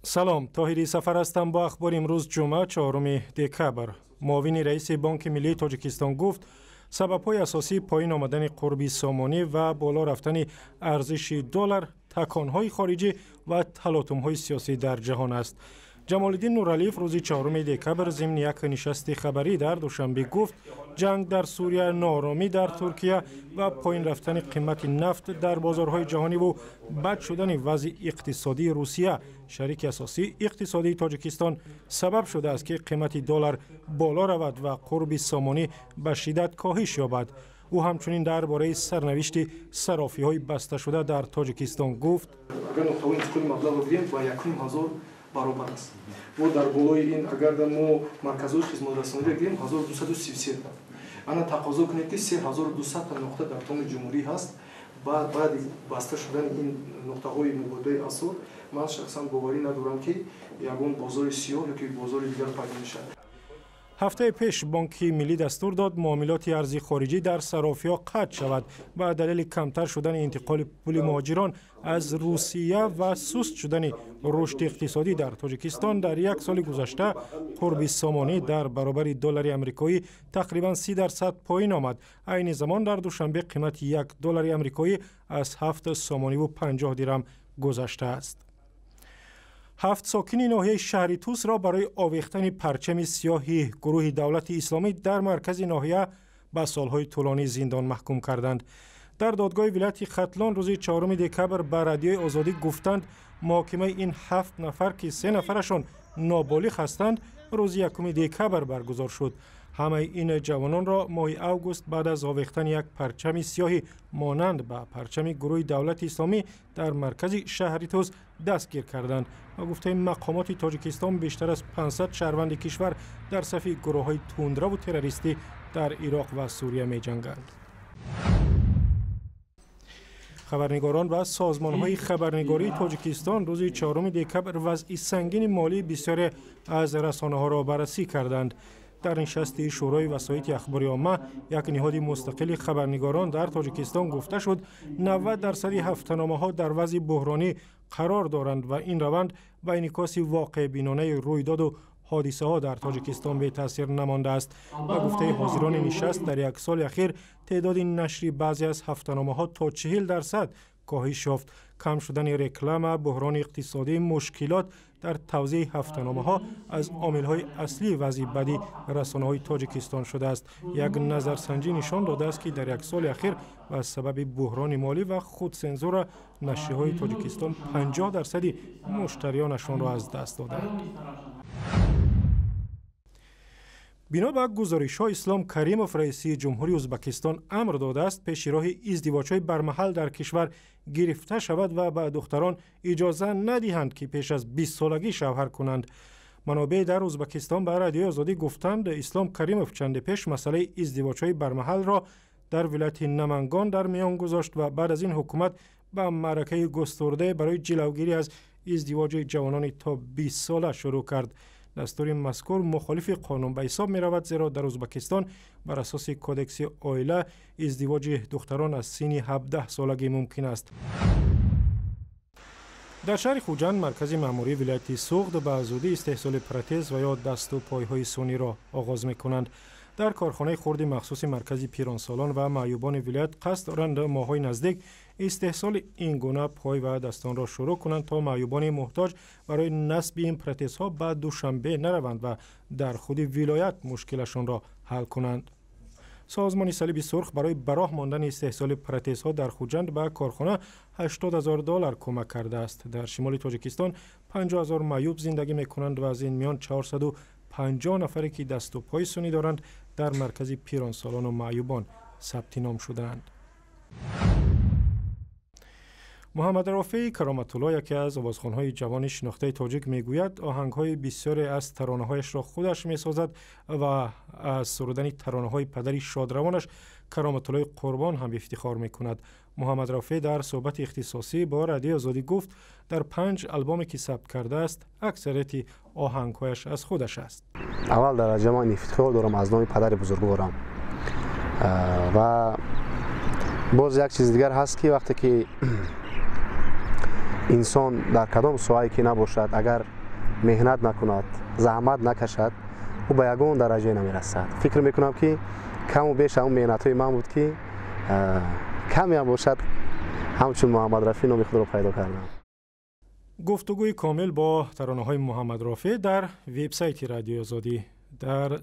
سلام، طاهری سفر هستم با اخبار امروز جمعه 4 دکبر. معاون رئیس بانک ملی تاجیکستان گفت سبب‌های اساسی پایین آمدن قربی سامانی و بالا رفتن ارزش دلار تکان‌های خارجی و تلاطم‌های سیاسی در جهان است. جمال الدین نورعلیف روز 4 دکبر ضمن یک نشست خبری در دوشنبه گفت جنگ در سوریه، نارامی در ترکیه و پایین رفتن قیمت نفت در بازارهای جهانی و بد شدن وضع اقتصادی روسیه، شریک اساسی اقتصادی تاجیکستان، سبب شده است که قیمت دلار بالا رود و قرب سامانی به شدت کاهش یابد. او همچنین درباره سرنوشت صرافی‌های بسته شده در تاجیکستان گفت баробар аст. Мо дар болои ин агар мо марказои хизматрасонӣ гирем 1233 та. Ана тақозо кунед ки 3200 та нуқта дар томи ҷумҳурӣ ҳаст. баъди баста шудани ин нуқтаҳои мубодилаи асъор ман шахсан боварӣ надорам ки ягон бозори сиёҳ ё ки бозори дигар пайдо мешавад. هفته پیش بانک ملی دستور داد معاملات ارزی خارجی در صرافی‌ها قطع شود به دلیل کمتر شدن انتقال پول مهاجران از روسیه و سست شدن رشد اقتصادی در تاجیکستان. در یک سال گذشته قرب سامانی در برابر دلار آمریکایی تقریبا 30% پایین آمد. عین زمان در دوشنبه قیمت یک دلار آمریکایی از 7 سامانی و 50 درهم گذشته است. 7 ساکن ناحیه شهری توس را برای آویختن پرچم سیاهی گروه دولت اسلامی در مرکز ناحیه به سالهای طولانی زندان محکوم کردند. در دادگاه ولایت ختلان روز 4 دکبر به رادیوی آزادی گفتند محاکمه این 7 نفر که 3 نفرشان نابالغ هستند روز 1 دکبر برگزار شد. همه این جوانان را ماه اوگوست بعد از آویختن یک پرچم سیاهی مانند به پرچم گروه دولت اسلامی در مرکز شهری توس دستگیر کردند و گفته مقامات تاجیکستان بیشتر از 500 شهروند کشور در صف گروه‌های تندرو و تروریستی در عراق و سوریه می‌جنگند. خبرنگاران و سازمان‌های خبرنگاری تاجیکستان روز 4 دکبر وضع سنگین مالی بسیاری از رسانه‌ها را بررسی کردند. در نشست شورای وسایط اخباری عامه یک نهاد مستقل خبرنگاران در تاجیکستان گفته شد 90% هفته‌نامه‌ها در وضع بحرانی قرار دارند و این روند به انعکاس واقع بینانه رویداد و حادثه ها در تاجیکستان به تاثیر نمانده است. و گفته حاضران نشست در یک سال اخیر تعداد نشر بعضی از هفته‌نامه‌ها تا 40% کاهش یافت. کم شدن رکلام، بحران اقتصادی، مشکلات در توزیع هفته‌نامه‌ها از عامل‌های اصلی وضع بدی رسانه‌های تاجیکستان شده است. یک نظرسنجی نشان داده است که در یک سال اخیر به سبب بحران مالی و خودسانسور نشریه‌های تاجیکستان 50% مشتریانشان را از دست دادند. بنا به گزارش‌ها اسلام کریموف رئیس جمهوری ازبکستان امر داده است پیش راه ازدواج‌های برمحل در کشور گرفته شود و به دختران اجازه ندهند که پیش از 20 سالگی شوهر کنند. منابع در ازبکستان به رادیوی آزادی گفتند اسلام کریموف چند پیش مسئله ازدواج‌های برمحل را در ولایت نمنگان در میان گذاشت و بعد از این حکومت به معرکه گسترده برای جلوگیری از ازدواج جوانان تا 20 ساله شروع کرد. دستور مذکور مخالف قانون به حساب می رود زیرا در ازبکستان بر اساس کودکس عائله ازدواج دختران از سن 17 سالگی ممکن است. در شهر خوجند مرکز مأموری ولایت سوغد به زودی استحصال پرتز و یا دست و پایهای سونی را آغاز می کنند. در کارخانه خرد مخصوص مرکز پیرانسالان و معیوبان ولایت قصد دارند ماه‌های نزدیک استحصال این گونه پای و دستان را شروع کنند تا معیوبان محتاج برای نصب این پرتزها به دوشنبه نروند و در خود ولایت مشکلشان را حل کنند. سازمان صلیب سرخ برای براه ماندن استحصال پرتزها در خوجند به کارخانه $80,000 کمک کرده است. در شمال تاجیکستان 50,000 معیوب زندگی می‌کنند و از این میان 450 نفری که دست و پای سونی دارند در مرکز پیرانسالان و معیوبان ثبت نام شدند. محمد رافع کرامت الله یکی از آوازخوان‌های جوان شناخته تاجیک میگوید آهنگ‌های بسیاری از ترانه‌هایش را خودش می‌سازد و از سرودن ترانه‌های پدری شادروانش کرامت الله قربان هم افتخار می‌کند. محمد رافع در صحبت اختصاصی با رادیوی آزادی گفت در 5 آلبومی که ثبت کرده است اکثریت آهنگ‌هایش از خودش است. اول درجه من افتخار دارم از نام پدر بزرگوارم و باز یک چیز دیگر هست که وقتی که انسان در کدام ساحه‌ای که نباشد اگر مهنت نکند، زحمت نکشد، او به یگان درجه نمیرسد. فکر میکنم که کم و بیش اون مهنت های من بود که کمی هم باشد همچون محمد رفیع نام خود را پیدا کردم. گفتگوی کامل با ترانه‌های محمد رفیع در وبسایت رادیو آزادی در